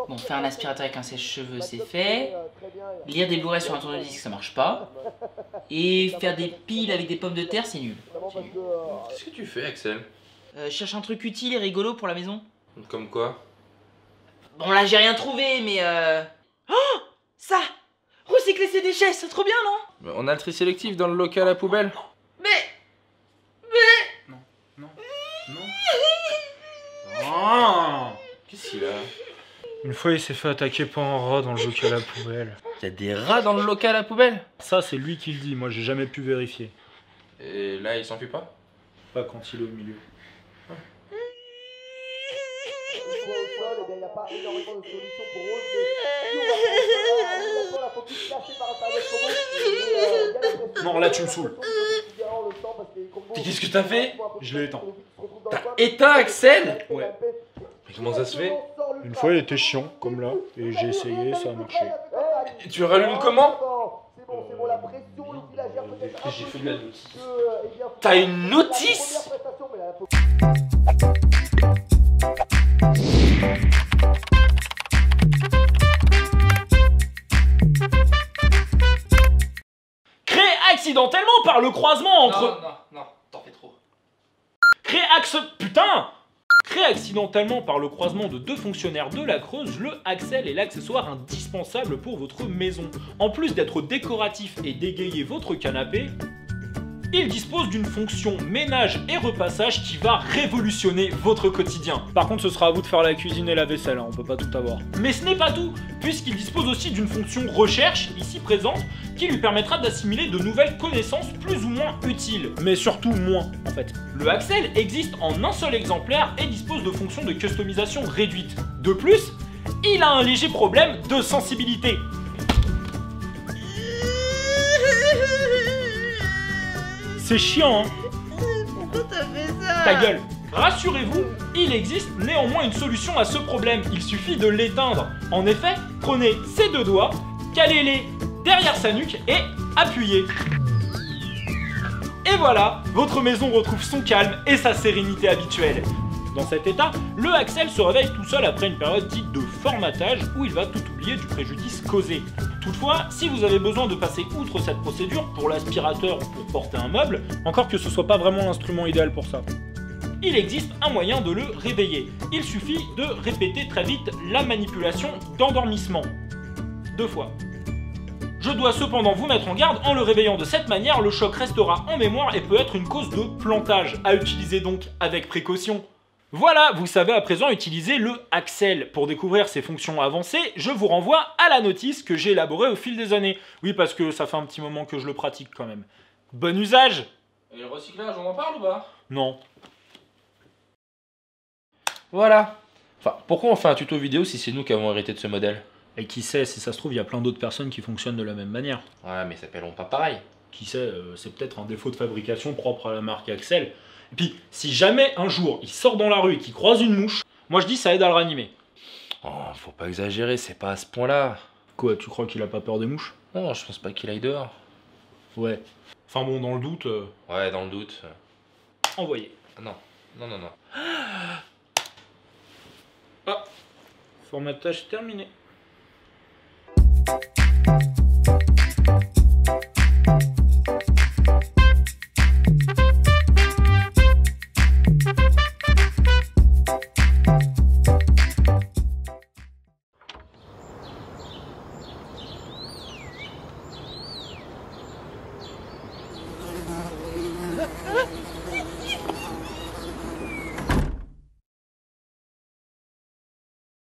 Bon, faire un aspirateur avec un sèche-cheveux, c'est fait. Lire des Blu-ray sur un tourne-disque, ça marche pas. Et faire des piles avec des pommes de terre, c'est nul. Qu'est-ce que tu fais, Axel? Je cherche un truc utile et rigolo pour la maison. Comme quoi? Bon, là, j'ai rien trouvé, mais Oh, ça! Recycler ses déchets, c'est trop bien, non? On a le tri sélectif dans le local à poubelle. Mais... Non, non, non. Oh, Qu'est-ce qu'il a? une fois, il s'est fait attaquer par un rat dans le local à poubelle. Il y a des rats dans le local à poubelle? Ça, c'est lui qui le dit. Moi, j'ai jamais pu vérifier. Et là, il s'enfuit pas? Pas quand il est au milieu. Non, là, tu me saoules. Et qu'est-ce que t'as fait? Je l'ai éteint. T'as éteint Axel? Ouais. Mais comment ça se fait? Une fois, il était chiant, comme là, et j'ai essayé, ça a marché. Et tu rallumes comment? J'ai fait de la notice. T'as une notice? Créé accidentellement par le croisement entre... Non, t'en fais trop. Créé accidentellement par le croisement de deux fonctionnaires de la Creuse, le Axel est l'accessoire indispensable pour votre maison. En plus d'être décoratif et d'égayer votre canapé, il dispose d'une fonction ménage et repassage qui va révolutionner votre quotidien. Par contre, ce sera à vous de faire la cuisine et la vaisselle, hein, on peut pas tout avoir. Mais ce n'est pas tout, puisqu'il dispose aussi d'une fonction recherche, ici présente, qui lui permettra d'assimiler de nouvelles connaissances plus ou moins utiles. Mais surtout moins, en fait. Le Axel existe en un seul exemplaire et dispose de fonctions de customisation réduites. De plus, il a un léger problème de sensibilité. C'est chiant, hein? Pourquoi t'as fait ça? Ta gueule! Rassurez-vous, il existe néanmoins une solution à ce problème, il suffit de l'éteindre. En effet, prenez ces deux doigts, calez-les derrière sa nuque et appuyez. Et voilà, votre maison retrouve son calme et sa sérénité habituelle. Dans cet état, le Axel se réveille tout seul après une période dite de formatage où il va tout oublier du préjudice causé. Toutefois, si vous avez besoin de passer outre cette procédure pour l'aspirateur ou pour porter un meuble, encore que ce soit pas vraiment l'instrument idéal pour ça, il existe un moyen de le réveiller. Il suffit de répéter très vite la manipulation d'endormissement. 2 fois. Je dois cependant vous mettre en garde, en le réveillant de cette manière, le choc restera en mémoire et peut être une cause de plantage, à utiliser donc avec précaution. Voilà, vous savez à présent utiliser le Axel. Pour découvrir ses fonctions avancées, je vous renvoie à la notice que j'ai élaborée au fil des années. Oui, parce que ça fait un petit moment que je le pratique quand même. Bon usage! Et le recyclage, on en parle ou pas? Non. Voilà. Enfin, pourquoi on fait un tuto vidéo si c'est nous qui avons hérité de ce modèle? Et qui sait, si ça se trouve, il y a plein d'autres personnes qui fonctionnent de la même manière. Ouais, mais ça s'appelleront pas pareil. Qui sait, c'est peut-être un défaut de fabrication propre à la marque Axel. Et puis, si jamais un jour il sort dans la rue et qu'il croise une mouche, moi je dis ça aide à le ranimer. Oh, faut pas exagérer, c'est pas à ce point-là. Quoi, tu crois qu'il a pas peur des mouches? Non, je pense pas qu'il aille dehors. Ouais. Enfin bon, dans le doute, Ouais, dans le doute. envoyez. Non, non. Ah, formatage terminé.